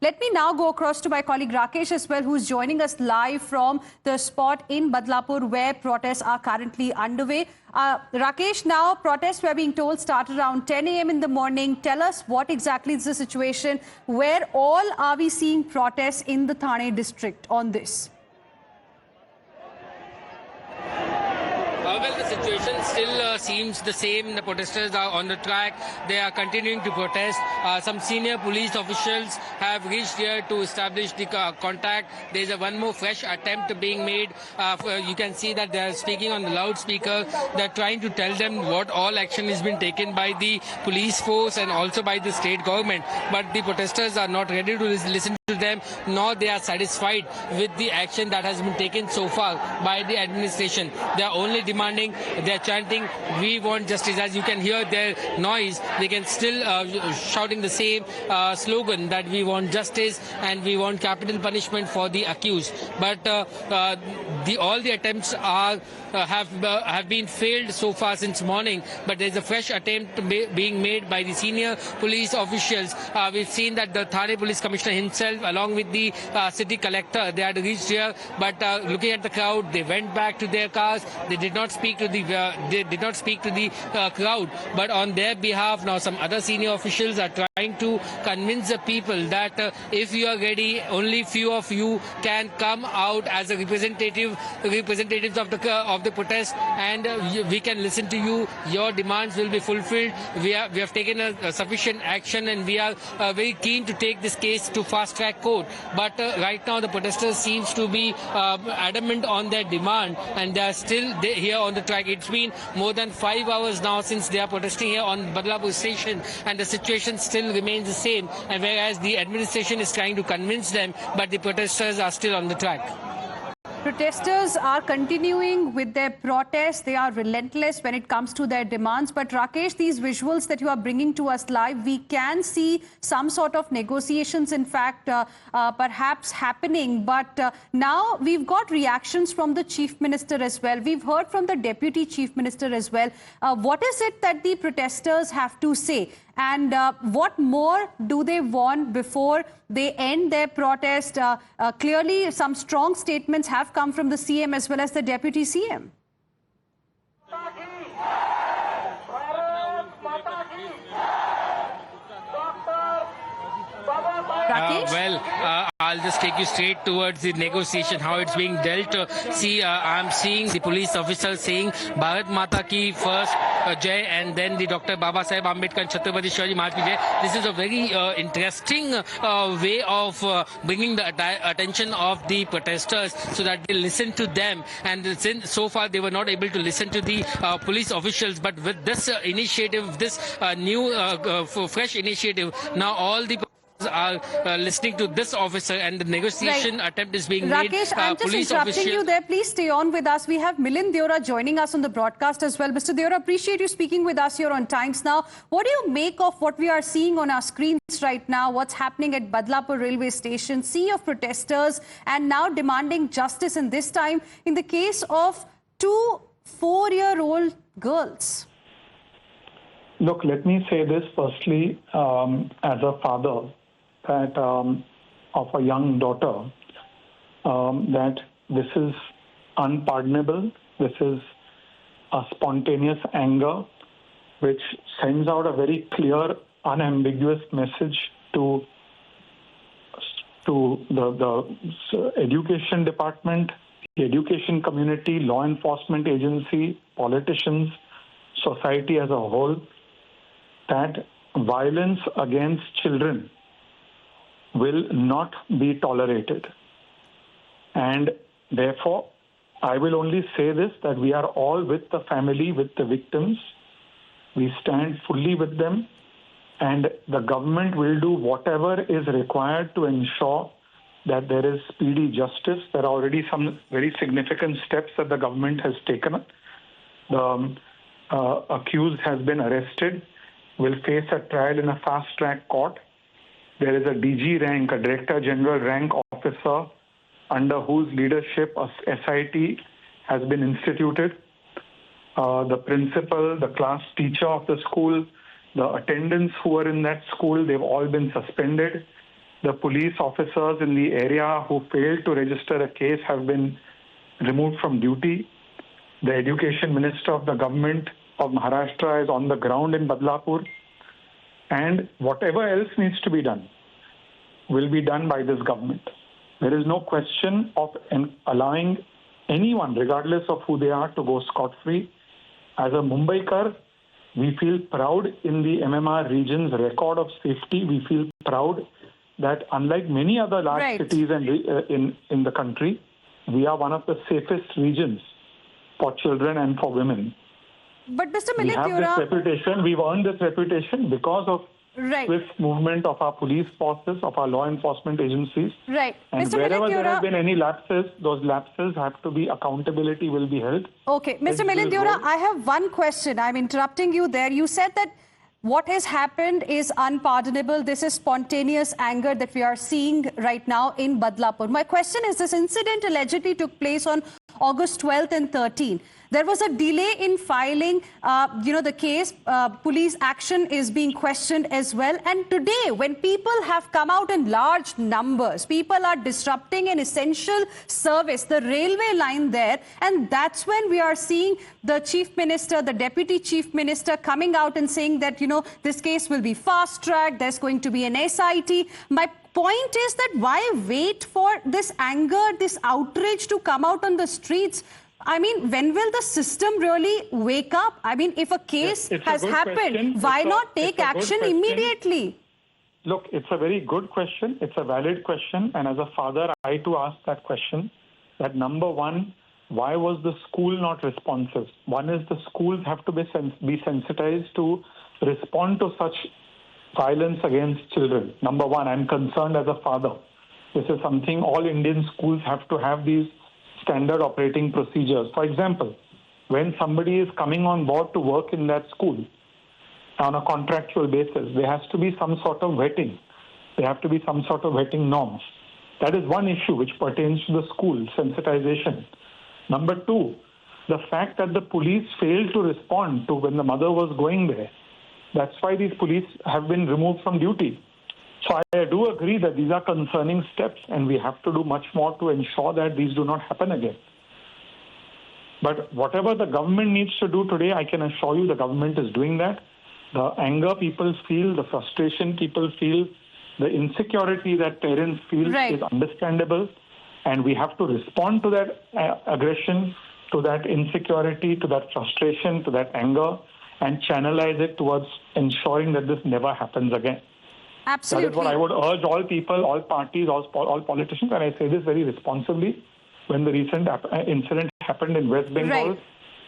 Let me now go across to my colleague Rakesh as well, who's joining us live from the spot in Badlapur where protests are currently underway. Rakesh, now protests, we're being told, start around 10 a.m. in the morning. Tell us what exactly is the situation. Where all are we seeing protests in the Thane district on this? Well, the situation still seems the same. The protesters are on the track. They are continuing to protest. Some senior police officials have reached here to establish the contact. There is one more fresh attempt being made. You can see that they are speaking on the loudspeaker. They are trying to tell them what all action has been taken by the police force and also by the state government. But the protesters are not ready to listen to them, nor they are satisfied with the action that has been taken so far by the administration. They are only demanding, they are chanting, we want justice. As you can hear their noise, they can still shouting the same slogan that we want justice and we want capital punishment for the accused. But all the attempts are have been failed so far since morning. But there is a fresh attempt being made by the senior police officials. We've seen that the Thane Police Commissioner himself, along with the city collector, they had reached here. But looking at the crowd, they went back to their cars. They did not speak to the crowd. But on their behalf, now some other senior officials are trying to convince the people that if you are ready, only few of you can come out as a representatives of the protest, and we can listen to you. Your demands will be fulfilled. We have taken a sufficient action, and we are very keen to take this case to fast track court. But right now the protesters seems to be adamant on their demand, and they are still here on the track. It's been more than 5 hours now since they are protesting here on Badlapur Station, and the situation still remains the same. And whereas the administration is trying to convince them, but the protesters are still on the track. Protesters are continuing with their protests. They are relentless when it comes to their demands. But Rakesh, these visuals that you are bringing to us live, we can see some sort of negotiations, in fact, perhaps happening. But now we've got reactions from the Chief Minister as well. We've heard from the Deputy Chief Minister as well. What is it that the protesters have to say? And what more do they want before they end their protest? Clearly, some strong statements have come from the CM as well as the Deputy CM. I'll just take you straight towards the negotiation, how it's being dealt. I'm seeing the police officers saying Bharat Mata ki first Jai, and then the Dr. Baba Saheb Ambedkar and Chhatrapati Shivaji Maharaj ki Jai. This is a very interesting way of bringing the attention of the protesters so that they listen to them. And since so far they were not able to listen to the police officials, but with this initiative, this new fresh initiative, now all the are listening to this officer, and the negotiation attempt is being made. Rakesh, I'm just interrupting you there. Please stay on with us. We have Milind Deora joining us on the broadcast as well. Mr. Deora, appreciate you speaking with us here on Times Now. What do you make of what we are seeing on our screens right now? What's happening at Badlapur Railway Station? Sea of protesters and now demanding justice, and this time in the case of two 4-year-old girls. Look, let me say this firstly, as a father of a young daughter, that this is unpardonable. This is a spontaneous anger which sends out a very clear, unambiguous message to the education department, the education community, law enforcement agency, politicians, society as a whole, that violence against children will not be tolerated. And therefore, I will only say this, that we are all with the family, with the victims. We stand fully with them, and the government will do whatever is required to ensure that there is speedy justice. There are already some very significant steps that the government has taken. The accused has been arrested, will face a trial in a fast-track court. There is a DG rank, a Director General rank officer, under whose leadership a SIT has been instituted. The principal, the class teacher of the school, the attendants who are in that school, they've all been suspended. The police officers in the area who failed to register a case have been removed from duty. The education minister of the government of Maharashtra is on the ground in Badlapur. And whatever else needs to be done will be done by this government. There is no question of allowing anyone, regardless of who they are, to go scot-free. As a Mumbaikar, we feel proud in the MMR region's record of safety. We feel proud that unlike many other large cities in the country, we are one of the safest regions for children and for women. But Mr. We have this reputation. We've earned this reputation because of swift movement of our police forces, of our law enforcement agencies. Right. And Mr. wherever there have been any lapses, those lapses have to be, accountability will be held. Okay. Mr. Milindura, I have one question. I'm interrupting you there. You said that what has happened is unpardonable. This is spontaneous anger that we are seeing right now in Badlapur. My question is, this incident allegedly took place on August 12th and 13th. There was a delay in filing, the case. Police action is being questioned as well. And today, when people have come out in large numbers, people are disrupting an essential service, the railway line there. And that's when we are seeing the chief minister, the deputy chief minister coming out and saying that, this case will be fast-tracked. There's going to be an SIT. My point is that why wait for this anger, this outrage to come out on the streets? I mean, when will the system really wake up? I mean, if a case has happened, why not take action immediately? Look, it's a very good question. It's a valid question. And as a father, I too ask that question. That number one, why was the school not responsive? One is the schools have to be sensitized to respond to such violence against children. Number one, I'm concerned as a father. This is something all Indian schools have to have, these standard operating procedures. For example, when somebody is coming on board to work in that school on a contractual basis, there has to be some sort of vetting. There have to be some sort of vetting norms. That is one issue which pertains to the school, sensitization. Number two, the fact that the police failed to respond to when the mother was going there. That's why these police have been removed from duty. So I do agree that these are concerning steps and we have to do much more to ensure that these do not happen again. But whatever the government needs to do today, I can assure you the government is doing that. The anger people feel, the frustration people feel, the insecurity that parents feel is understandable. And we have to respond to that aggression, to that insecurity, to that frustration, to that anger, and channelize it towards ensuring that this never happens again. Absolutely. That is what I would urge all people, all parties, all politicians, and I say this very responsibly. When the recent incident happened in West Bengal,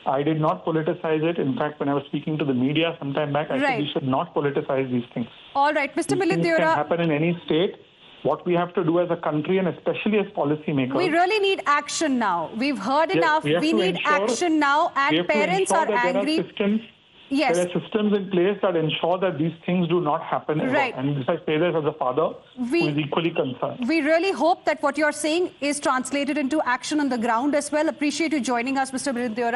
I did not politicize it. In fact, when I was speaking to the media some time back, I said we should not politicize these things. All right, Mr. Milindura. These things can happen in any state. What we have to do as a country, and especially as policymakers, we really need action now. We've heard enough. We need action now, and parents are angry. There are systems in place that ensure that these things do not happen ever. And I say this as a father who is equally concerned. We really hope that what you're saying is translated into action on the ground as well. Appreciate you joining us, Mr. Milindura.